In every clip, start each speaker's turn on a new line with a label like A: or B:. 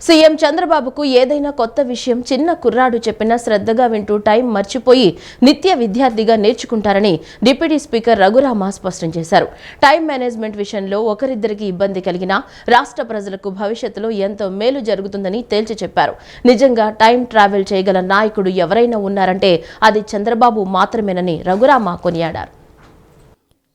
A: CM చంద్రబాబుకు ఏదైనా కొత్త విషయం చిన్న కుర్రాడు చెప్పినా శ్రద్ధగా వింటూ టైం మర్చిపోయి నిత్య విద్యార్థిగా నేర్చుకుంటారని డిప్యూటీ స్పీకర్ రఘురామ స్పష్టం చేశారు. టైం మేనేజ్మెంట్ విషయంలో ఒకరిద్దరికి ఇబ్బంది కలిగినా రాష్ట్ర ప్రజలకు భవిష్యత్తులో ఎంతో మేలు జరుగుతుందని తేల్చి చెప్పారు. నిజంగా టైం ట్రావెల్ చేయగల నాయకుడు ఎవరైనా ఉన్నారంటే అది చంద్రబాబు మాత్రమేనని రఘురామ కొనియాడారు.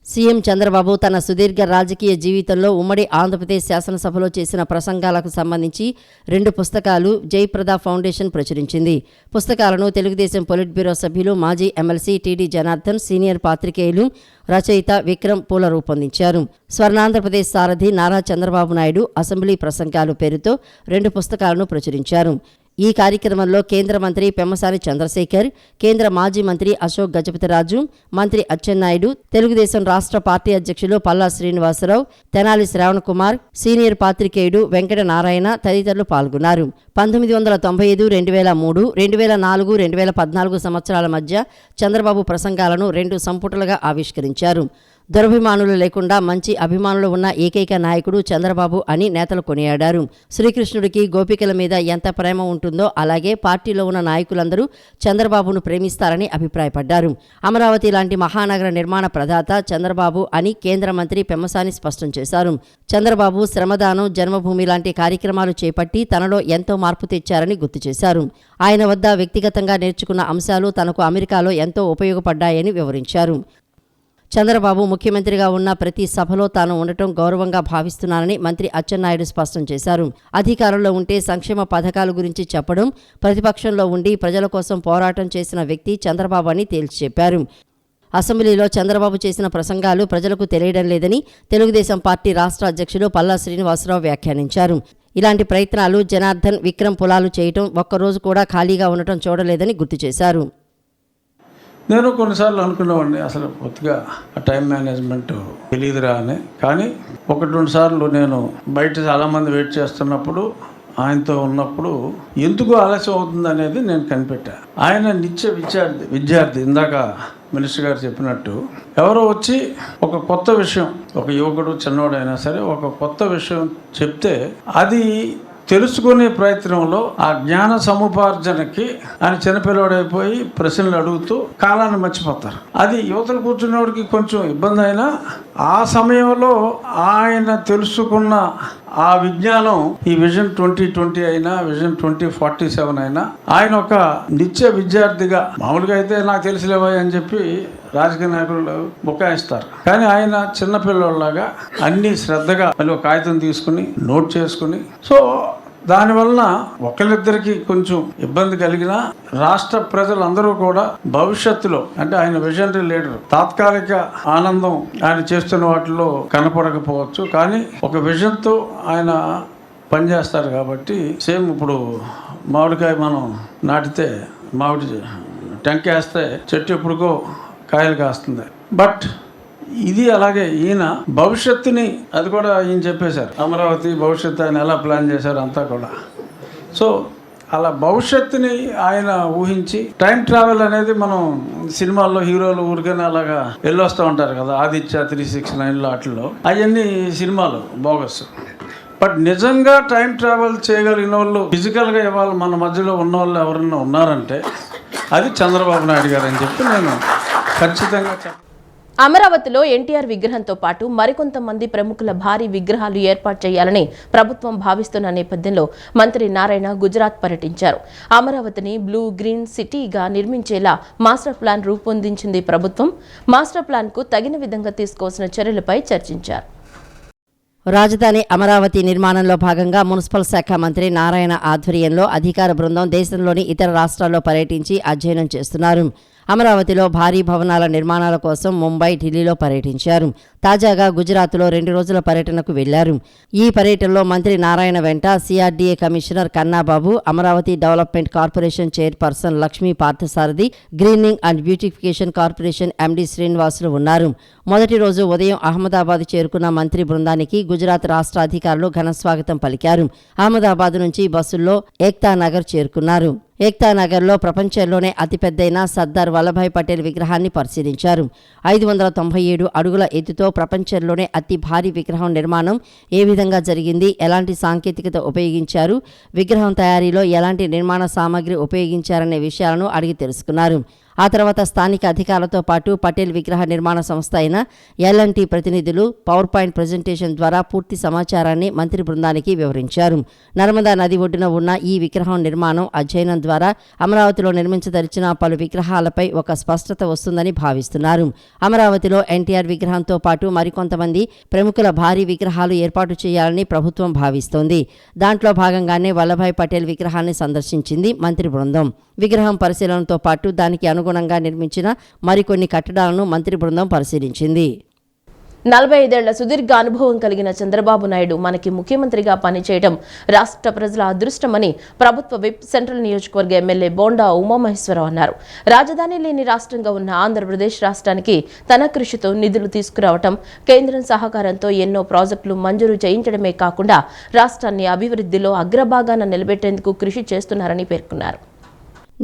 B: సీఎం చంద్రబాబు తన సుదీర్ఘ రాజకీయ జీవితంలో ఉమ్మడి ఆంధ్రప్రదేశ్ శాసనసభలో చేసిన ప్రసంగాలకు సంబంధించి 2 పుస్తకాలు జయప్రద ఫౌండేషన్ ప్రచురించింది. పుస్తకాలను తెలుగుదేశం పొలిట్ బ్యూరో సభ్యులు, మాజీ ఎమ్మెల్సీ టీడీ జనార్దన్, సీనియర్ పాత్రికేయులు, రచయిత విక్రమ్ పూల రూపొందించారు. స్వర్ణాంధ్రప్రదేశ్ సారథి నారా చంద్రబాబు నాయుడు అసెంబ్లీ ప్రసంగాలు పేరుతో 2 పుస్తకాలను ప్రచురించారు. ఈ కార్యక్రమంలో కేంద్ర మంత్రి పెమ్మసాని చంద్రశేఖర్, కేంద్ర మాజీ మంత్రి అశోక్ గజపతిరాజు, మంత్రి అచ్చెన్నాయుడు, తెలుగుదేశం రాష్ట్ర పార్టీ అధ్యక్షులు పల్లా శ్రీనివాసరావు, తెనాలి శ్రావణ్ కుమార్, సీనియర్ పాత్రికేయుడు వెంకట నారాయణ తదితరులు పాల్గొన్నారు. 1995, 2003, 2004, 2014 సంవత్సరాల మధ్య చంద్రబాబు ప్రసంగాలను 2 సంపుటాలుగా ఆవిష్కరించారు. దురభిమానులు లేకుండా మంచి అభిమానులు ఉన్న ఏకైక నాయకుడు చంద్రబాబు అని నేతలు కొనియాడారు. శ్రీకృష్ణుడికి గోపికల మీద ఎంత ప్రేమ ఉంటుందో అలాగే పార్టీలో ఉన్న నాయకులందరూ చంద్రబాబును ప్రేమిస్తారని అభిప్రాయపడ్డారు. అమరావతి లాంటి మహానగర నిర్మాణ ప్రదాత చంద్రబాబు అని కేంద్ర మంత్రి పెమ్మసాని స్పష్టం చేశారు. చంద్రబాబు శ్రమదానం, జన్మభూమి లాంటి కార్యక్రమాలు చేపట్టి తనలో ఎంతో మార్పు తెచ్చారని గుర్తు చేశారు. ఆయన వద్ద వ్యక్తిగతంగా నేర్చుకున్న అంశాలు తనకు అమెరికాలో ఎంతో ఉపయోగపడ్డాయని వివరించారు. చంద్రబాబు ముఖ్యమంత్రిగా ఉన్న ప్రతి సభలో తాను ఉండటం గౌరవంగా భావిస్తున్నానని మంత్రి అచ్చెన్నాయుడు స్పష్టం చేశారు. అధికారంలో ఉంటే సంక్షేమ పథకాల గురించి చెప్పడం, ప్రతిపక్షంలో ఉండి ప్రజల కోసం పోరాటం చేసిన వ్యక్తి చంద్రబాబు అని తేల్చి చెప్పారు. అసెంబ్లీలో చంద్రబాబు చేసిన ప్రసంగాలు ప్రజలకు తెలియడం లేదని తెలుగుదేశం పార్టీ రాష్ట్ర అధ్యక్షులు పల్లా శ్రీనివాసరావు వ్యాఖ్యానించారు. ఇలాంటి ప్రయత్నాలు జనార్దన్, విక్రమ్ పులాలు చేయటం, ఒక్కరోజు కూడా ఖాళీగా ఉండటం చూడలేదని గుర్తు చేశారు.
C: నేను కొన్నిసార్లు అనుకునేవాడిని అసలు కొద్దిగా ఆ టైం మేనేజ్మెంట్ తెలియదురా అని. కానీ 1-2 సార్లు నేను బయట చాలామంది వెయిట్ చేస్తున్నప్పుడు ఆయనతో ఉన్నప్పుడు ఎందుకు ఆలస్యం అవుతుంది అనేది నేను కనిపెట్టా. ఆయన నిత్య విద్యార్థి ఇందాక మినిస్టర్ గారు చెప్పినట్టు ఎవరో వచ్చి ఒక కొత్త విషయం, ఒక యువకుడు చిన్నవాడైనా సరే ఒక కొత్త విషయం చెప్తే అది తెలుసుకునే ప్రయత్నంలో ఆ జ్ఞాన సముపార్జనకి ఆయన చిన్నపిల్లవాడైపోయి ప్రశ్నలు అడుగుతూ కాలాన్ని మర్చిపోతారు. అది యువతలు కూర్చున్నవాడికి కొంచెం ఇబ్బంది అయినా ఆ సమయంలో ఆయన తెలుసుకున్న ఆ విజ్ఞానం ఈ విజన్ 2020 అయినా విజన్ 2047 అయినా ఆయన ఒక నిత్య విద్యార్థిగా, మామూలుగా అయితే నాకు తెలిసిలేవా అని చెప్పి రాజకీయ నాయకులు బుకాయిస్తారు. కానీ ఆయన చిన్నపిల్లలాగా అన్ని శ్రద్ధగా మళ్ళీ ఒక కాగితం తీసుకుని నోట్ చేసుకుని, సో దానివలన ఒకరిద్దరికి కొంచెం ఇబ్బంది కలిగినా రాష్ట్ర ప్రజలందరూ కూడా భవిష్యత్తులో అంటే ఆయన విజనరీ లీడర్, తాత్కాలిక ఆనందం ఆయన చేస్తున్న వాటిలో కనపడకపోవచ్చు, కానీ ఒక విజన్తో ఆయన పనిచేస్తారు. కాబట్టి సేమ్ ఇప్పుడు మామిడికాయ మనం నాటితే మామిడి టెంకేస్తే చెట్టు ఎప్పుడుకో కాయలు కాస్తుంది. బట్ ఇది అలాగే ఈయన భవిష్యత్తుని, అది కూడా ఈయన చెప్పేశారు, అమరావతి భవిష్యత్తు ఆయన ఎలా ప్లాన్ చేశారు అంతా కూడా. సో అలా భవిష్యత్తుని ఆయన ఊహించి టైం ట్రావెల్ అనేది మనం సినిమాల్లో హీరోలు ఊరికైనా అలాగా వెళ్ళొస్తూ ఉంటారు కదా, ఆదిత్య 369 వాటిల్లో అవన్నీ సినిమాలు బోగస్. బట్ నిజంగా టైం ట్రావెల్ చేయగలిగిన వాళ్ళు ఫిజికల్గా ఇవాళ మన మధ్యలో ఉన్న వాళ్ళు ఎవరైనా ఉన్నారంటే అది చంద్రబాబు నాయుడు గారు అని చెప్పి నేను ఖచ్చితంగా చెప్పాను.
A: అమరావతిలో ఎన్టీఆర్ విగ్రహంతో పాటు మరికొంతమంది ప్రముఖుల భారీ విగ్రహాలు ఏర్పాటు చేయాలని ప్రభుత్వం భావిస్తున్న నేపథ్యంలో మంత్రి నారాయణ గుజరాత్ పర్యటించారు. అమరావతిని బ్లూ గ్రీన్ సిటీగా నిర్మించేలా మాస్టర్ ప్లాన్ రూపొందించింది ప్రభుత్వం. మాస్టర్ ప్లాన్కు తగిన విధంగా తీసుకోవాల్సిన చర్యలపై చర్చించారు.
B: రాజధాని అమరావతి నిర్మాణంలో భాగంగా మున్సిపల్ శాఖ మంత్రి నారాయణ ఆధ్వర్యంలో అధికార బృందం దేశంలోని ఇతర రాష్ట్రాల్లో పర్యటించి అధ్యయనం చేస్తున్నారు. అమరావతిలో భారీ భవనాల నిర్మాణాల కోసం ముంబై, ఢిల్లీలో పర్యటించారు. తాజాగా గుజరాత్లో 2 రోజుల పర్యటనకు వెళ్లారు. ఈ పర్యటనలో మంత్రి నారాయణ వెంట CRDA commissioner Kannababu, Amaravati development corporation chairperson Lakshmi Parthasarathi, greening and beautification corporation MD Srinivasulu ఉన్నారు. మొదటి రోజు ఉదయం అహ్మదాబాద్ చేరుకున్న మంత్రి బృందానికి గుజరాత్ రాష్ట్ర అధికారులు ఘన స్వాగతం పలికారు. అహ్మదాబాద్ నుంచి బస్సుల్లో ఏక్తా నగర్ చేరుకున్నారు. ఏక్తా నగర్లో ప్రపంచంలోనే అతిపెద్దైన సర్దార్ వల్లభాయ్ పటేల్ విగ్రహాన్ని పరిశీలించారు. 597 అడుగుల ఎత్తుతో ప్రపంచంలోనే అతి భారీ విగ్రహం నిర్మాణం ఏ విధంగా జరిగింది, ఎలాంటి సాంకేతికత ఉపయోగించారు, విగ్రహం తయారీలో ఎలాంటి నిర్మాణ సామగ్రి ఉపయోగించారనే విషయాలను అడిగి తెలుసుకున్నారు. ఆ తర్వాత స్థానిక అధికారులతో పాటు పటేల్ విగ్రహ నిర్మాణ సంస్థ అయిన ఎల్ఎన్టీ ప్రతినిధులు పవర్ పాయింట్ ప్రజెంటేషన్ ద్వారా పూర్తి సమాచారాన్ని మంత్రి బృందానికి వివరించారు. నర్మదా నది ఒడ్డున ఉన్న ఈ విగ్రహం నిర్మాణం అధ్యయనం ద్వారా అమరావతిలో నిర్మించదలిచిన పలు విగ్రహాలపై ఒక స్పష్టత వస్తుందని భావిస్తున్నారు. అమరావతిలో ఎన్టీఆర్ విగ్రహంతో పాటు మరికొంతమంది ప్రముఖుల భారీ విగ్రహాలు ఏర్పాటు చేయాలని ప్రభుత్వం భావిస్తోంది. దాంట్లో భాగంగానే వల్లభాయ్ పటేల్ విగ్రహాన్ని సందర్శించింది మంత్రి బృందం. విగ్రహం పరిశీలనతో పాటు దానికి అనుగుణంగా నిర్మించిన మరికొన్ని కట్టడాలను మంత్రి బృందం పరిశీలించింది.
A: 45 ఏళ్ల సుదీర్ఘ అనుభవం కలిగిన చంద్రబాబు నాయుడు మనకి ముఖ్యమంత్రిగా పనిచేయడం రాష్ట్ర ప్రజల అదృష్టమని ప్రభుత్వ విప్ సెంట్రల్ నియోజకవర్గ ఎమ్మెల్యే బోండా ఉమామహేశ్వరరావు అన్నారు. రాజధాని లేని రాష్ట్రంగా ఉన్న ఆంధ్రప్రదేశ్ రాష్ట్రానికి తన కృషితో నిధులు తీసుకురావటం, కేంద్రం సహకారంతో ఎన్నో ప్రాజెక్టులు మంజూరు చేయించడమే కాకుండా రాష్ట్రాన్ని అభివృద్ధిలో అగ్రభాగాన నిలబెట్టేందుకు కృషి చేస్తున్నారని పేర్కొన్నారు.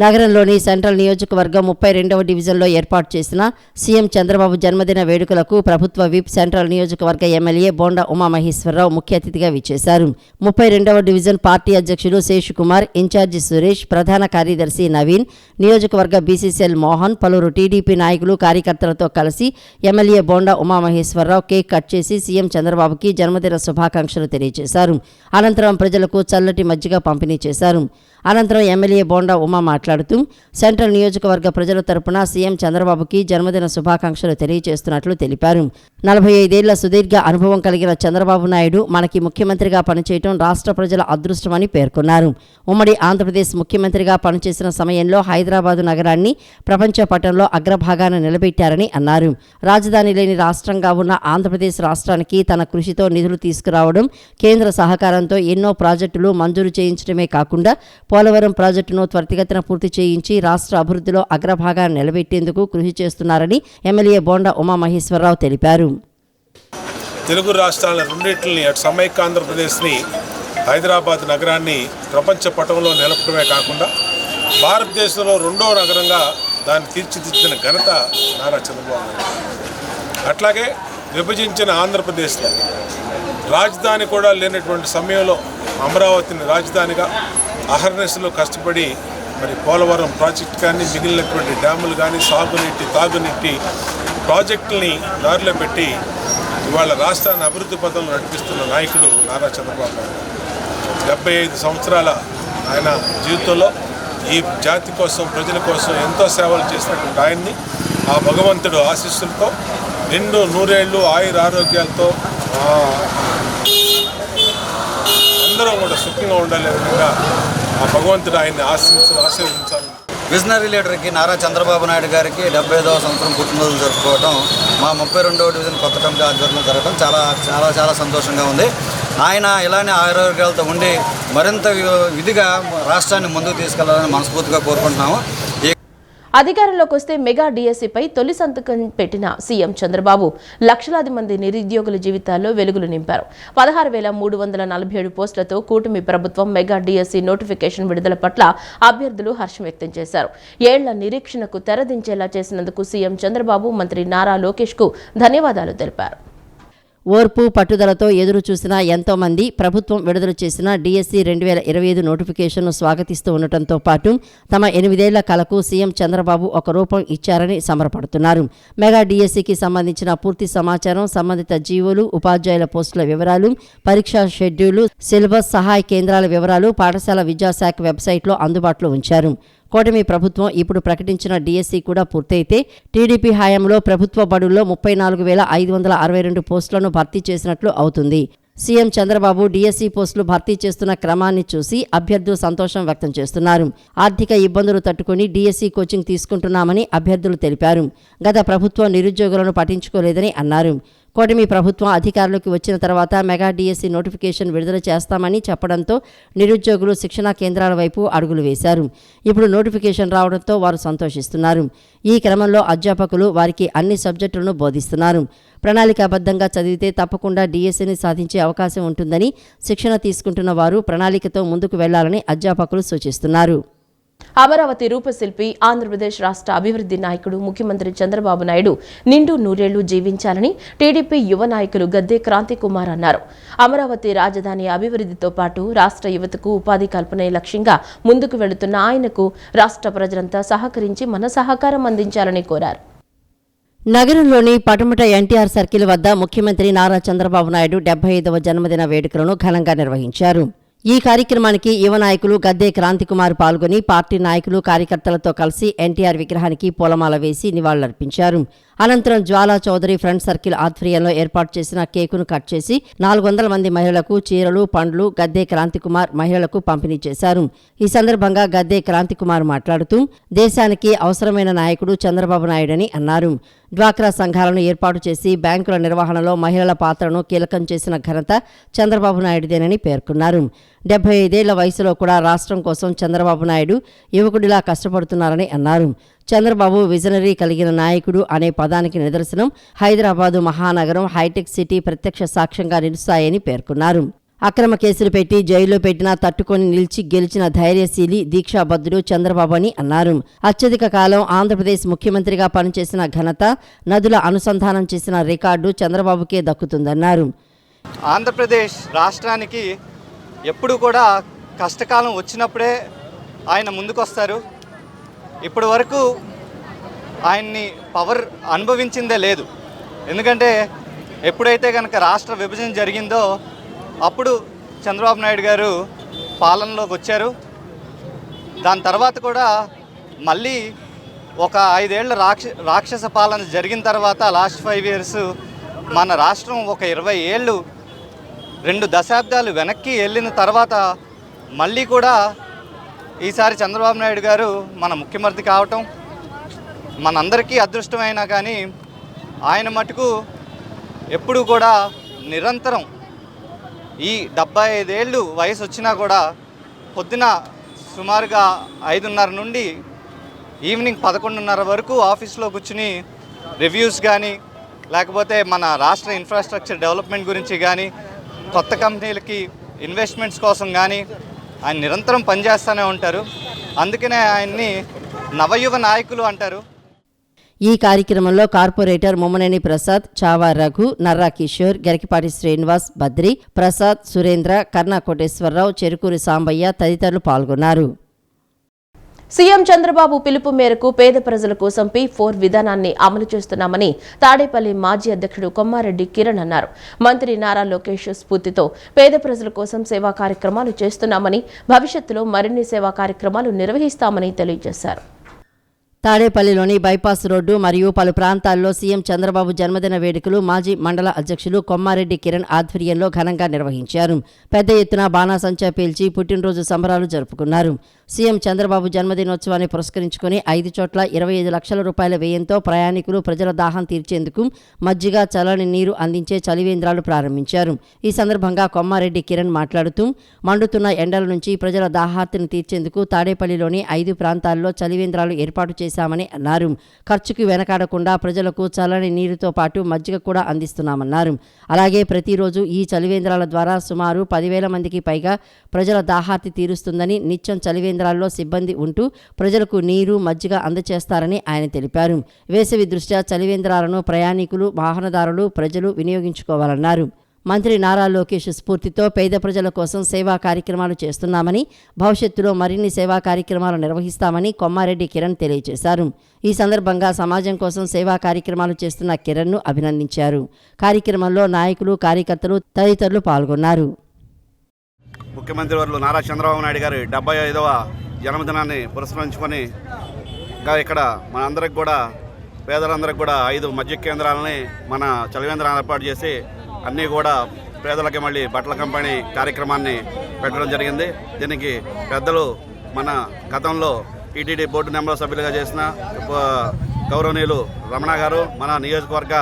B: నగరంలోని సెంట్రల్ నియోజకవర్గం 32వ డివిజన్లో ఏర్పాటు చేసిన సీఎం చంద్రబాబు జన్మదిన వేడుకలకు ప్రభుత్వ విప్ సెంట్రల్ నియోజకవర్గ ఎమ్మెల్యే బోండా ఉమామహేశ్వరరావు ముఖ్య అతిథిగా విచ్చేశారు. 32వ డివిజన్ పార్టీ అధ్యక్షులు శేషుకుమార్, ఇన్ఛార్జి సురేష్, ప్రధాన కార్యదర్శి నవీన్, నియోజకవర్గ బీసీసీఎల్ మోహన్, పలువురు టీడీపీ నాయకులు, కార్యకర్తలతో కలిసి MLA Bonda Umamaheswara Rao cake cut చేసి సీఎం చంద్రబాబుకి జన్మదిన శుభాకాంక్షలు తెలియజేశారు. అనంతరం ప్రజలకు చల్లటి మజ్జిగ పంపిణీ చేశారు. అనంతరం ఎమ్మెల్యే బోండా ఉమా మాట్లాడుతూ సెంట్రల్ నియోజకవర్గ ప్రజల తరపున సీఎం చంద్రబాబుకి జన్మదిన శుభాకాంక్షలు తెలియజేస్తున్నట్లు తెలిపారు. 45 ఏళ్ల సుదీర్ఘ అనుభవం కలిగిన చంద్రబాబు నాయుడు మనకి ముఖ్యమంత్రిగా పనిచేయడం రాష్ట్ర ప్రజల అదృష్టమని పేర్కొన్నారు. ఉమ్మడి ఆంధ్రప్రదేశ్ ముఖ్యమంత్రిగా పనిచేసిన సమయంలో హైదరాబాదు నగరాన్ని ప్రపంచ పటంలో అగ్రభాగాన నిలబెట్టారని అన్నారు. రాజధాని లేని రాష్ట్రంగా ఉన్న ఆంధ్రప్రదేశ్ రాష్ట్రానికి తన కృషితో నిధులు తీసుకురావడం, కేంద్ర సహకారంతో ఎన్నో ప్రాజెక్టులు మంజూరు చేయించడమే కాకుండా పోలవరం ప్రాజెక్టును త్వరితగతిన పూర్తి చేయించి రాష్ట్ర అభివృద్ధిలో అగ్రభాగాన్ని నిలబెట్టేందుకు కృషి చేస్తున్నారని ఎమ్మెల్యే బోండా ఉమామహేశ్వరరావు తెలిపారు.
D: తెలుగు రాష్ట్రాల రెండింటిని, అటు సమైక్య ఆంధ్రప్రదేశ్ని, హైదరాబాద్ నగరాన్ని ప్రపంచ పటంలో నిలపడమే కాకుండా భారతదేశంలో 2వ నగరంగా దాన్ని తీర్చిదిద్దిన ఘనత నారా చంద్రబాబు నాయుడు. అట్లాగే విభజించిన ఆంధ్రప్రదేశ్లో రాజధాని కూడా లేనటువంటి సమయంలో అమరావతిని రాజధానిగా అహర్నిశలు కష్టపడి మరి పోలవరం ప్రాజెక్టు కానీ, మిగిలినటువంటి డ్యాములు కానీ, సాగునీటి, తాగునీటి ప్రాజెక్టుల్ని దారిలో పెట్టి ఇవాళ రాష్ట్రాన్ని అభివృద్ధి పథంలో నడిపిస్తున్న నాయకుడు నారా చంద్రబాబు నాయుడు. 75 సంవత్సరాల ఆయన జీవితంలో ఈ జాతి కోసం, ప్రజల కోసం ఎంతో సేవలు చేసినటువంటి ఆయన్ని ఆ భగవంతుడు ఆశీస్సులతో నిండు 100 ఏళ్ళు ఆయుర ఆరోగ్యాలతో అందరూ కూడా సుఖంగా ఉండాలనే విధంగా ఆ భగవంతుడు ఆయన్ని ఆశీర్వదించాలి.
E: విజనరీ లీడర్కి నారా చంద్రబాబు నాయుడు గారికి 75వ సంవత్సరం పుట్టినరోజు జరుపుకోవడం మా 32వ డివిజన్ కొత్త కమిటీ ఆధ్వర్యంలో జరగడం చాలా చాలా చాలా సంతోషంగా ఉంది. ఆయన ఇలానే ఆరోగ్యాలతో ఉండి మరింత విధిగా రాష్ట్రాన్ని ముందుకు తీసుకెళ్లాలని మనస్ఫూర్తిగా కోరుకుంటున్నాము.
A: అధికారంలోకి వస్తే మెగా డిఎస్సీపై తొలి సంతకం పెట్టిన సీఎం చంద్రబాబు లక్షలాది మంది నిరుద్యోగుల జీవితాల్లో వెలుగులు నింపారు. 16,347 పోస్టులతో కూటమి ప్రభుత్వం మెగా డిఎస్సీ నోటిఫికేషన్ విడుదల పట్ల అభ్యర్థులు హర్షం వ్యక్తం చేశారు. ఏళ్ల నిరీక్షణకు తెరదించేలా చేసినందుకు సీఎం చంద్రబాబు మంత్రి నారా లోకేష్ కు ధన్యవాదాలు తెలిపారు.
B: ఓర్పు పట్టుదలతో ఎదురు చూసిన ఎంతో మంది ప్రభుత్వం విడుదల చేసిన డిఎస్సీ 2025 నోటిఫికేషన్ను స్వాగతిస్తూ ఉండటంతో పాటు తమ 8 ఏళ్ల కలకు సీఎం చంద్రబాబు ఒక రూపం ఇచ్చారని సంబరపడుతున్నారు. మెగా డిఎస్సీకి సంబంధించిన పూర్తి సమాచారం, సంబంధిత జీవోలు, ఉపాధ్యాయుల పోస్టుల వివరాలు, పరీక్షా షెడ్యూలు, సిలబస్, సహాయ కేంద్రాల వివరాలు పాఠశాల విద్యాశాఖ వెబ్సైట్లో అందుబాటులో ఉంచారు. కూటమి ప్రభుత్వం ఇప్పుడు ప్రకటించిన డిఎస్సీ కూడా పూర్తయితే టీడీపీ హయాంలో ప్రభుత్వ బడుల్లో 34,562 పోస్టులను భర్తీ చేసినట్లు అవుతుంది. సీఎం చంద్రబాబు డిఎస్సీ పోస్టులు భర్తీ చేస్తున్న క్రమాన్ని చూసి అభ్యర్థులు సంతోషం వ్యక్తం చేస్తున్నారు. ఆర్థిక ఇబ్బందులు తట్టుకుని డిఎస్సీ కోచింగ్ తీసుకుంటున్నామని అభ్యర్థులు తెలిపారు. గత ప్రభుత్వం నిరుద్యోగులను పట్టించుకోలేదని అన్నారు. కూటమి ప్రభుత్వం అధికారంలోకి వచ్చిన తర్వాత మెగా డిఎస్సీ నోటిఫికేషన్ విడుదల చేస్తామని చెప్పడంతో నిరుద్యోగులు శిక్షణా కేంద్రాల వైపు అడుగులు వేశారు. ఇప్పుడు నోటిఫికేషన్ రావడంతో వారు సంతోషిస్తున్నారు. ఈ క్రమంలో అధ్యాపకులు వారికి అన్ని సబ్జెక్టులను బోధిస్తున్నారు. ప్రణాళికాబద్ధంగా చదివితే తప్పకుండా డిఎస్సీని సాధించే అవకాశం ఉంటుందని శిక్షణ తీసుకుంటున్న వారు ప్రణాళికతో ముందుకు వెళ్లాలని అధ్యాపకులు సూచిస్తున్నారు.
A: అమరావతి రూపశిల్పి ఆంధ్రప్రదేశ్ రాష్ట్ర అభివృద్ధి నాయకుడు ముఖ్యమంత్రి చంద్రబాబు నాయుడు నిండు నూరేళ్లు జీవించాలని టీడీపీ యువ నాయకులు గద్దె క్రాంతికుమార్ అన్నారు. అమరావతి రాజధాని అభివృద్ధితో పాటు రాష్ట్ర యువతకు ఉపాధి కల్పనే లక్ష్యంగా ముందుకు వెళుతున్న ఆయనకు రాష్ట్ర ప్రజలంతా సహకరించి మన సహకారం అందించాలని కోరారు.
B: నగరంలోని పటమట ఎన్టీఆర్ సర్కిల్ వద్ద ముఖ్యమంత్రి నారా చంద్రబాబు నాయుడు 75వ జన్మదిన వేడుకలను ఘనంగా నిర్వహించారు. ఈ కార్యక్రమానికి యువ నాయకులు గద్దె క్రాంతికుమార్ పాల్గొని పార్టీ నాయకులు కార్యకర్తలతో కలిసి ఎన్టీఆర్ విగ్రహానికి పూలమాల వేసి నివాళులర్పించారు. అనంతరం జ్వాలా చౌదరి ఫ్రంట్ సర్కిల్ ఆధ్వర్యంలో ఏర్పాటు చేసిన కేకును కట్ చేసి 400 మంది మహిళలకు చీరలు, పండ్లు గద్దె క్రాంతికుమార్ మహిళలకు పంపిణీ చేశారు. ఈ సందర్భంగా గద్దె క్రాంతికుమార్ మాట్లాడుతూ దేశానికి అవసరమైన నాయకుడు చంద్రబాబు నాయుడని అన్నారు. డ్వాక్రా సంఘాలను ఏర్పాటు చేసి బ్యాంకుల నిర్వహణలో మహిళల పాత్రను కీలకం చేసిన ఘనత చంద్రబాబు నాయుడుదేనని పేర్కొన్నారు. 75 ఏళ్ల వయసులో కూడా రాష్ట్రం కోసం చంద్రబాబు నాయుడు యువకుడిలా కష్టపడుతున్నారని అన్నారు. చంద్రబాబు విజనరీ కలిగిన నాయకుడు అనే పదానికి నిదర్శనం హైదరాబాదు మహానగరం హైటెక్ సిటీ ప్రత్యక్ష సాక్ష్యంగా నిలుస్తాయని పేర్కొన్నారు. అక్రమ కేసులు పెట్టి జైల్లో పెట్టినా తట్టుకొని నిలిచి గెలిచిన ధైర్యశీలి దీక్షాబద్ధుడు చంద్రబాబు అని అన్నారు. అత్యధిక కాలం ఆంధ్రప్రదేశ్ ముఖ్యమంత్రిగా పనిచేసిన ఘనత, నదుల అనుసంధానం చేసిన రికార్డు చంద్రబాబుకే దక్కుతుందన్నారు.
F: ఆంధ్రప్రదేశ్ రాష్ట్రానికి ఎప్పుడు కూడా కష్టకాలం వచ్చినప్పుడే ఆయన ముందుకొస్తారు. ఇప్పటి వరకు ఆయన్ని పవర్ అనుభవించిందే లేదు. ఎందుకంటే ఎప్పుడైతే కనుక రాష్ట్ర విభజన జరిగిందో అప్పుడు చంద్రబాబు నాయుడు గారు పాలనలోకి వచ్చారు. దాని తర్వాత కూడా మళ్ళీ ఒక 5 ఏళ్ల రాక్షస పాలన జరిగిన తర్వాత లాస్ట్ 5 ఇయర్స్ మన రాష్ట్రం ఒక 20 ఏళ్ళు 2 దశాబ్దాలు వెనక్కి వెళ్ళిన తర్వాత మళ్ళీ కూడా ఈసారి చంద్రబాబు నాయుడు గారు మన ముఖ్యమంత్రి కావటం మనందరికీ అదృష్టమైనా కానీ ఆయన మటుకు ఎప్పుడూ కూడా నిరంతరం ఈ 75 ఏళ్ళు వయసు వచ్చినా కూడా పొద్దున సుమారుగా 5:30 నుండి ఈవినింగ్ 11:30 వరకు ఆఫీస్లో కూర్చుని రివ్యూస్ కానీ లేకపోతే మన రాష్ట్ర ఇన్ఫ్రాస్ట్రక్చర్ డెవలప్మెంట్ గురించి కానీ కొత్త కంపెనీలకి ఇన్వెస్ట్మెంట్స్ కోసం కానీ ఆయన నిరంతరం పనిచేస్తూనే ఉంటారు. అందుకనే ఆయన్ని నవయువ నాయకులు అంటారు.
B: ఈ కార్యక్రమంలో కార్పొరేటర్ ముమ్మనేని ప్రసాద్, చావా రఘు, నర్రా కిషోర్, గరికిపాటి శ్రీనివాస్, బద్రి ప్రసాద్, సురేంద్ర, కర్ణా కోటేశ్వరరావు, చెరుకూరి సాంబయ్య తదితరులు పాల్గొన్నారు.
A: సీఎం చంద్రబాబు పిలుపు మేరకు పేద ప్రజల కోసం P4 విధానాన్ని అమలు చేస్తున్నామని తాడేపల్లి మాజీ అధ్యక్షుడు కొమ్మారెడ్డి కిరణ్ అన్నారు. మంత్రి నారా లోకేష్ స్ఫూర్తితో పేద ప్రజల కోసం సేవా కార్యక్రమాలు చేస్తున్నామని, భవిష్యత్తులో మరిన్ని సేవా కార్యక్రమాలు నిర్వహిస్తామని తెలియజేశారు.
B: తాడేపల్లిలోని బైపాస్ రోడ్డు మరియు పలు ప్రాంతాల్లో సీఎం చంద్రబాబు జన్మదిన వేడుకలు మాజీ మండల అధ్యక్షులు కొమ్మారెడ్డి కిరణ్ ఆధ్వర్యంలో ఘనంగా నిర్వహించారు. పెద్ద ఎత్తున బాణాసంచా పేల్చి పుట్టినరోజు సంబరాలు జరుపుకున్నారు. సీఎం చంద్రబాబు జన్మదినోత్సవాన్ని పురస్కరించుకుని 5 చోట్ల 25 లక్షల రూపాయల వ్యయంతో ప్రయాణికులు ప్రజల దాహం తీర్చేందుకు మజ్జిగ, చల్లని నీరు అందించే చలివేంద్రాలు ప్రారంభించారు. ఈ సందర్భంగా కొమ్మారెడ్డి కిరణ్ మాట్లాడుతూ మండుతున్న ఎండల నుంచి ప్రజల దాహార్తిని తీర్చేందుకు తాడేపల్లిలోని 5 ప్రాంతాల్లో చలివేంద్రాలు ఏర్పాటు చేశామని అన్నారు. ఖర్చుకు వెనకాడకుండా ప్రజలకు చల్లని నీరుతో పాటు మజ్జిగ కూడా అందిస్తున్నామన్నారు. అలాగే ప్రతిరోజు ఈ చలివేంద్రాల ద్వారా సుమారు 10,000 మందికి పైగా ప్రజల దాహార్తి తీరుస్తుందని, నిత్యం చలివేంద్రాల్లో సిబ్బంది ఉంటూ ప్రజలకు నీరు, మజ్జిగ అందజేస్తారని ఆయన తెలిపారు. వేసవి దృష్ట్యా చలివేంద్రాలను ప్రయాణికులు, వాహనదారులు, ప్రజలు వినియోగించుకోవాలన్నారు. మంత్రి నారా లోకేష్ స్ఫూర్తితో పేద ప్రజల కోసం సేవా కార్యక్రమాలు చేస్తున్నామని, భవిష్యత్తులో మరిన్ని సేవా కార్యక్రమాలు నిర్వహిస్తామని కొమ్మారెడ్డి కిరణ్ తెలియజేశారు. ఈ సందర్భంగా సమాజం కోసం సేవా కార్యక్రమాలు చేస్తున్న కిరణ్ను అభినందించారు. కార్యక్రమంలో నాయకులు, కార్యకర్తలు తదితరులు పాల్గొన్నారు.
G: ముఖ్యమంత్రి వర్యులు నారా చంద్రబాబు నాయుడు గారి 75వ జన్మదినాన్ని పురస్కరించుకొని ఇక్కడ మనందరికి కూడా పేదలందరికీ కూడా 5 మజ్జిగ కేంద్రాలని మన చలివేంద్రాన్ని ఏర్పాటు చేసి అన్నీ కూడా పేదలకి మళ్ళీ బట్టల కంపెనీ కార్యక్రమాన్ని పెట్టడం జరిగింది. దీనికి పెద్దలు మన గతంలో టీటీడీ బోర్డు నెంబర్ సభ్యులుగా చేసిన గౌరవనీయులు రమణ గారు, మన నియోజకవర్గ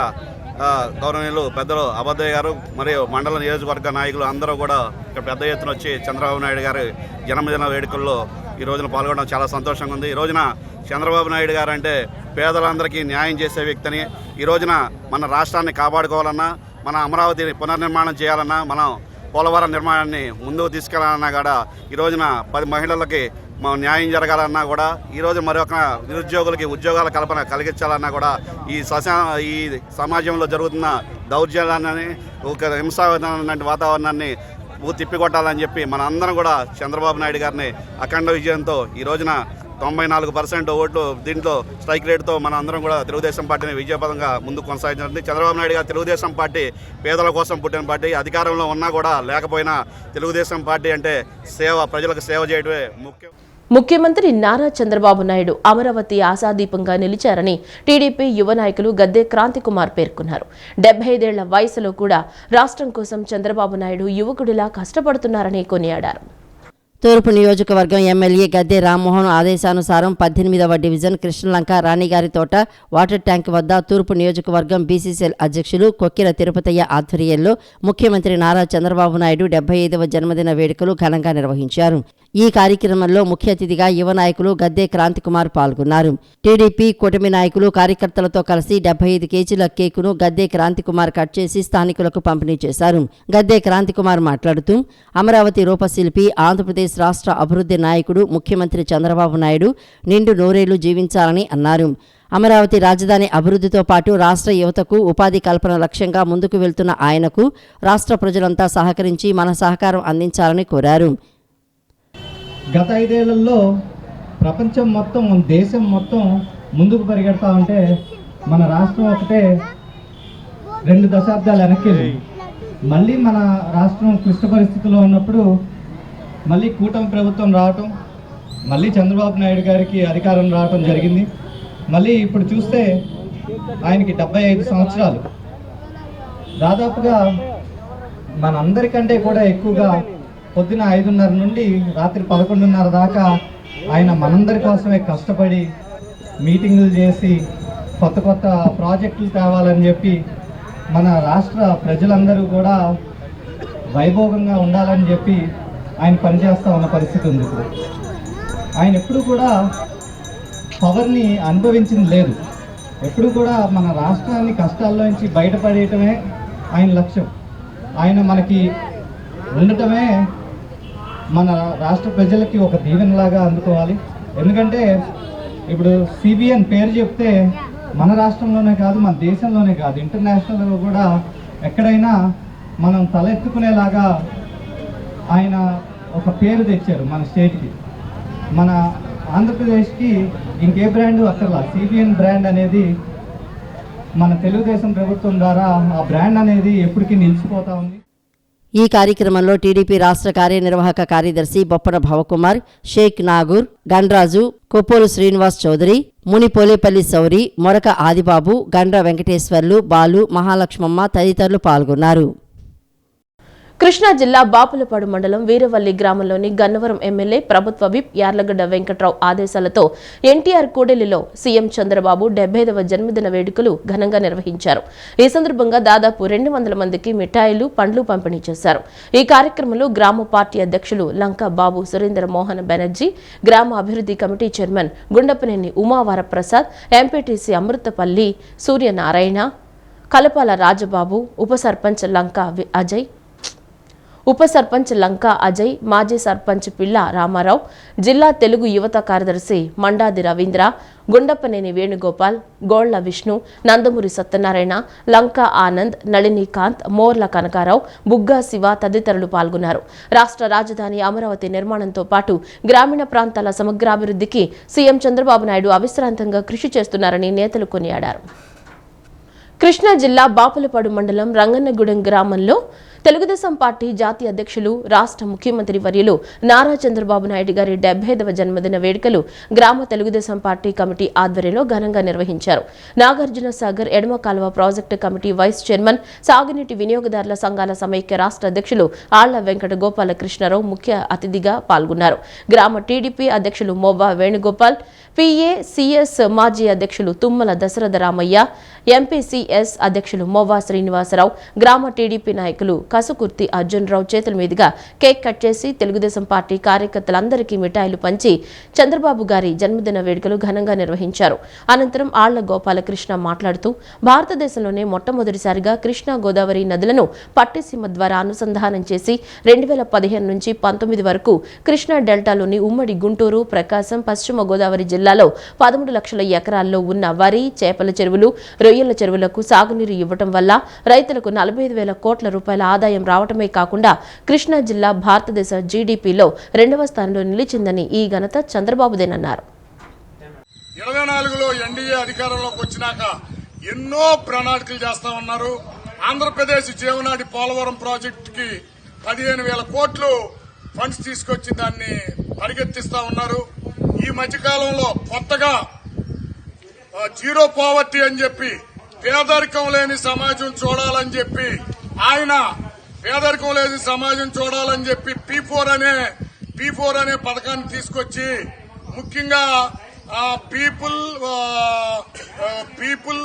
G: గౌరవనీయులు పెద్దలు అబద్దయ్య గారు మరియు మండల నియోజకవర్గ నాయకులు అందరూ కూడా ఇక్కడ పెద్ద ఎత్తున వచ్చి చంద్రబాబు నాయుడు గారి జన్మదిన వేడుకల్లో ఈ రోజున పాల్గొనడం చాలా సంతోషంగా ఉంది. ఈ రోజున చంద్రబాబు నాయుడు గారు అంటే పేదలందరికీ న్యాయం చేసే వ్యక్తిని. ఈ రోజున మన రాష్ట్రాన్ని కాపాడుకోవాలన్నా, మన అమరావతిని పునర్నిర్మాణం చేయాలన్నా, మనం పోలవరం నిర్మాణాన్ని ముందుకు తీసుకెళ్లాలన్నా కూడా ఈ రోజున 10 మహిళలకి మా న్యాయం జరగాలన్నా కూడా ఈరోజు మరొక నిరుద్యోగులకి ఉద్యోగాల కల్పన కలిగించాలన్నా కూడా ఈ సమాజంలో జరుగుతున్న దౌర్జన్యాన్ని ఒక హింసాత్మక వాతావరణాన్ని తిప్పికొట్టాలని చెప్పి మన అందరం కూడా చంద్రబాబు నాయుడు గారిని అఖండ విజయంతో ఈ రోజున 94% ఓట్లు దీంట్లో స్ట్రైక్ రేటుతో మన అందరం కూడా తెలుగుదేశం పార్టీని విజయపదంగా ముందుకు కొనసాగించింది. చంద్రబాబు నాయుడు గారు తెలుగుదేశం పార్టీ పేదల కోసం పుట్టిన పార్టీ. అధికారంలో ఉన్నా కూడా లేకపోయినా తెలుగుదేశం పార్టీ అంటే సేవ, ప్రజలకు సేవ చేయడమే ముఖ్యం.
A: ముఖ్యమంత్రి నారా చంద్రబాబు నాయుడు అమరావతి ఆశాదీపంగా నిలిచారని టీడీపీ యువ నాయకులు గద్దె క్రాంతికుమార్ పేర్కొన్నారు. 75 ఏళ్ల వయసులో కూడా రాష్ట్రం కోసం చంద్రబాబు నాయుడు యువకుడిలా కష్టపడుతున్నారని కొనియాడారు.
B: తూర్పు నియోజకవర్గం ఎమ్మెల్యే గద్దె రామ్మోహన్ ఆదేశానుసారం 18వ డివిజన్ కృష్ణలంక రాణిగారి తోట వాటర్ ట్యాంక్ వద్ద తూర్పు నియోజకవర్గం బీసీసీఎల్ అధ్యక్షులు కొక్కిర తిరుపతయ్య ఆధ్వర్యంలో ముఖ్యమంత్రి నారా చంద్రబాబు నాయుడు 75వ జన్మదిన వేడుకలు ఘనంగా నిర్వహించారు. ఈ కార్యక్రమంలో ముఖ్య అతిథిగా యువ నాయకులు గద్దె క్రాంతికుమార్ పాల్గొన్నారు. టీడీపీ కూటమి నాయకులు కార్యకర్తలతో కలిసి 75 కేజీల కేకును గద్దె క్రాంతికుమార్ కట్ చేసి స్థానికులకు పంపిణీ చేశారు. గద్దె క్రాంతికుమార్ మాట్లాడుతూ అమరావతి రూపశిల్పి, ఆంధ్రప్రదేశ్ రాష్ట్ర అభివృద్ధి నాయకుడు ముఖ్యమంత్రి చంద్రబాబు నాయుడు నిండు నూరేళ్లు జీవించాలని అన్నారు. అమరావతి రాజధాని అభివృద్ధితో పాటు రాష్ట్ర యువతకు ఉపాధి కల్పన లక్ష్యంగా ముందుకు వెళ్తున్న ఆయనకు రాష్ట్ర ప్రజలంతా సహకరించి మన సహకారం అందించాలని కోరారు.
H: గత 5 ఏళ్లలో ప్రపంచం మొత్తం, దేశం మొత్తం ముందుకు పరిగెడతా ఉంటే మన రాష్ట్రం ఒకటే 2 దశాబ్దాలు వెనక్కి. మళ్ళీ మన రాష్ట్రం క్లిష్ట పరిస్థితుల్లో ఉన్నప్పుడు మళ్ళీ కూటమి ప్రభుత్వం రావటం, మళ్ళీ చంద్రబాబు నాయుడు గారికి అధికారం రావటం జరిగింది. మళ్ళీ ఇప్పుడు చూస్తే ఆయనకి 75 సంవత్సరాలు. దాదాపుగా మనందరికంటే కూడా ఎక్కువగా పొద్దున 5:30 నుండి రాత్రి 11:30 దాకా ఆయన మనందరి కోసమే కష్టపడి మీటింగులు చేసి కొత్త కొత్త ప్రాజెక్టులు తేవాలని చెప్పి మన రాష్ట్ర ప్రజలందరూ కూడా వైభోగంగా ఉండాలని చెప్పి ఆయన పనిచేస్తూ ఉన్న పరిస్థితి ఉంది. ఇప్పుడు ఆయన ఎప్పుడు కూడా పవర్ని అనుభవించింది లేదు. ఎప్పుడు కూడా మన రాష్ట్రాన్ని కష్టాల్లో నుంచి బయటపడేయటమే ఆయన లక్ష్యం. ఆయన మనకి ఉండటమే మన రాష్ట్ర ప్రజలకి ఒక దీవెనలాగా అందుకోవాలి. ఎందుకంటే ఇప్పుడు సిబిఎన్ పేరు చెప్తే మన రాష్ట్రంలోనే కాదు, మన దేశంలోనే కాదు, ఇంటర్నేషనల్గా కూడా ఎక్కడైనా మనం తలెత్తుకునేలాగా ఆయన ఒక పేరు తెచ్చారు మన స్టేట్కి. మన ఆంధ్రప్రదేశ్కి ఇంకే బ్రాండ్ అక్కర్లా, సిబిఎన్ బ్రాండ్ అనేది మన తెలుగుదేశం ప్రభుత్వం ద్వారా ఆ బ్రాండ్ అనేది ఎప్పటికీ నిలిచిపోతా ఉంది.
B: ఈ కార్యక్రమంలో టీడీపీ రాష్ట్ర కార్యనిర్వాహక కార్యదర్శి బొప్పన భవకుమార్, షేక్ నాగూర్, గండ్రాజు, కొప్పోలు శ్రీనివాస్ చౌదరి, మునిపోలేపల్లి సౌరి, మొరక ఆదిబాబు, గండ్ర వెంకటేశ్వర్లు, బాలు, మహాలక్ష్మమ్మ తదితరులు పాల్గొన్నారు.
A: కృష్ణా జిల్లా బాపులపాడు మండలం వీరవల్లి గ్రామంలోని గన్నవరం ఎమ్మెల్యే ప్రభుత్వ విప్ యార్లగడ్డ వెంకట్రావు ఆదేశాలతో ఎన్టీఆర్ కూడలిలో సీఎం చంద్రబాబు 75వ జన్మదిన వేడుకలు ఘనంగా నిర్వహించారు. ఈ సందర్భంగా దాదాపు 200 మందికి మిఠాయిలు, పండ్లు పంపిణీ చేశారు. ఈ కార్యక్రమంలో గ్రామ పార్టీ అధ్యక్షులు లంక బాబు సురేంద్ర మోహన్ బెనర్జీ, గ్రామ అభివృద్ధి committee chairman Gundapaneni Umavaraprasad, MPTC Amruthapalli Suryanarayana, Kalapala Rajababu, ఉప సర్పంచ్ లంకా అజయ్, మాజీ సర్పంచ్ పిల్ల రామారావు, జిల్లా తెలుగు యువత కార్యదర్శి మండాది రవీంద్ర, గుండపనేని వేణుగోపాల్, గోళ్ల విష్ణు, నందమూరి సత్యనారాయణ, లంకా ఆనంద్, నళినీకాంత్, మోర్ల కనకారావు, బుగ్గా శివ తదితరులు పాల్గొన్నారు. రాష్ట్ర రాజధాని అమరావతి నిర్మాణంతో పాటు గ్రామీణ ప్రాంతాల సమగ్రాభివృద్ధికి సీఎం చంద్రబాబు నాయుడు అవిశ్రాంతంగా కృషి చేస్తున్నారని నేతలు కొనియాడారు. కృష్ణా జిల్లా బాపులపాడు మండలం రంగన్నగూడెం గ్రామంలో తెలుగుదేశం పార్టీ జాతీయ అధ్యక్షులు, రాష్ట్ర ముఖ్యమంత్రి వర్యులు నారా చంద్రబాబు నాయుడు గారి 75వ జన్మదిన వేడుకలు గ్రామ తెలుగుదేశం పార్టీ కమిటీ ఆధ్వర్యంలో ఘనంగా నిర్వహించారు. నాగార్జున సాగర్ ఎడమ కాలువ ప్రాజెక్టు కమిటీ వైస్ చైర్మన్, సాగునీటి వినియోగదారుల సంఘాల సమైక్య రాష్ట్ర అధ్యక్షులు ఆళ్ల వెంకట గోపాలకృష్ణరావు ముఖ్య అతిథిగా పాల్గొన్నారు. గ్రామ టీడీపీ అధ్యక్షులు మోబా వేణుగోపాల్, పిఏసిఎస్ మాజీ అధ్యక్షులు తుమ్మల దశరథ రామయ్య, ఎంపీసీఎస్ అధ్యక్షులు మోవా శ్రీనివాసరావు, గ్రామ టీడీపీ నాయకులు కసుకుర్తి అర్జున్ రావు చేతుల మీదుగా కేక్ కట్ చేసి తెలుగుదేశం పార్టీ కార్యకర్తలందరికీ మిఠాయిలు పంచి చంద్రబాబు గారి జన్మదిన వేడుకలు ఘనంగా నిర్వహించారు. అనంతరం ఆళ్ల గోపాలకృష్ణ మాట్లాడుతూ భారతదేశంలోనే మొట్టమొదటిసారిగా కృష్ణా గోదావరి నదులను పట్టిసీమ ద్వారా అనుసంధానం చేసి 2015 నుంచి 19 వరకు కృష్ణా డెల్టాలోని ఉమ్మడి గుంటూరు, ప్రకాశం, పశ్చిమ గోదావరి జిల్లాలో 13 లక్షల ఎకరాల్లో ఉన్న వరి, చేపల చెరువులు, రొయ్యల చెరువులకు సాగునీరు ఇవ్వటం వల్ల రైతులకు 45,000 కోట్ల రూపాయల ఆదాయం రావటమే కాకుండా కృష్ణా జిల్లా భారతదేశ జీడీపీలో 2వ స్థానంలో నిలిచిందని ఈ ఘనత చంద్రబాబుదేనన్నారు.
I: 24లో ఎన్డీఏ అధికారంలోకి వచ్చినాక ఎన్నో ప్రణాళికలు చేస్తా ఉన్నారు. ఆంధ్రప్రదేశ్ జీవనాడి పోలవరం ప్రాజెక్టుకి 15,000 కోట్లు ఫండ్స్ తీసుకొచ్చి దాన్ని పరిగెత్తిస్తా ఉన్నారు. ఈ మధ్యకాలంలో కొత్తగా జీరో పావర్టీ అని చెప్పి పేదరికం లేని సమాజం చూడాలని చెప్పి ఆయన పేదరికం లేని సమాజం చూడాలని చెప్పి P4 అనే పథకాన్ని తీసుకొచ్చి ముఖ్యంగా పీపుల్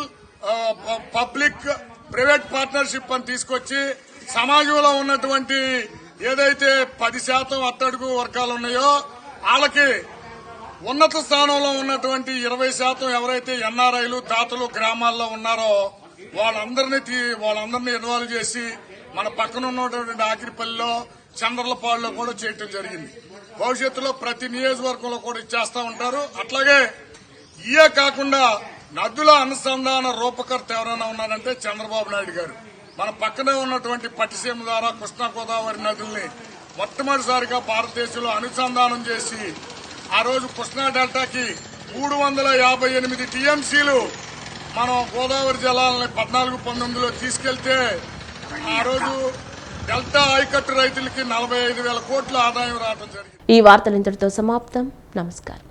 I: పబ్లిక్ ప్రైవేట్ పార్ట్నర్షిప్ అని తీసుకొచ్చి సమాజంలో ఉన్నటువంటి ఏదైతే 10% అట్టడుగు వర్గాలు ఉన్నాయో వాళ్ళకి ఉన్నత స్థానంలో ఉన్నటువంటి 20% ఎవరైతే ఎన్ఆర్ఐలు దాతలు గ్రామాల్లో ఉన్నారో వాళ్ళందరినీ ఇన్వాల్వ్ చేసి మన పక్కన ఉన్నటువంటి ఆకిరిపల్లిలో, చంద్రలపాడులో కూడా చేయటం జరిగింది. భవిష్యత్తులో ప్రతి నియోజకవర్గంలో కూడా ఇచ్చేస్తా ఉంటారు. అట్లాగే ఇయే కాకుండా నదుల అనుసంధాన రూపకర్త ఎవరైనా ఉన్నారంటే చంద్రబాబు నాయుడు గారు. మన పక్కనే ఉన్నటువంటి పట్టిసీమ ద్వారా కృష్ణా గోదావరి నదుల్ని మొట్టమొదటిసారిగా భారతదేశంలో అనుసంధానం చేసి ఆ రోజు కృష్ణా డెల్టాకి 358 టీఎంసీలు మనం గోదావరి జలాలని 14-19లో తీసుకెళ్తే ఆ రోజు డెల్టా ఆయకట్టు రైతులకి 45,000 కోట్ల ఆదాయం రావడం జరిగింది.
A: ఈ వార్తలు ఇంతటితో సమాప్తం. నమస్కారం.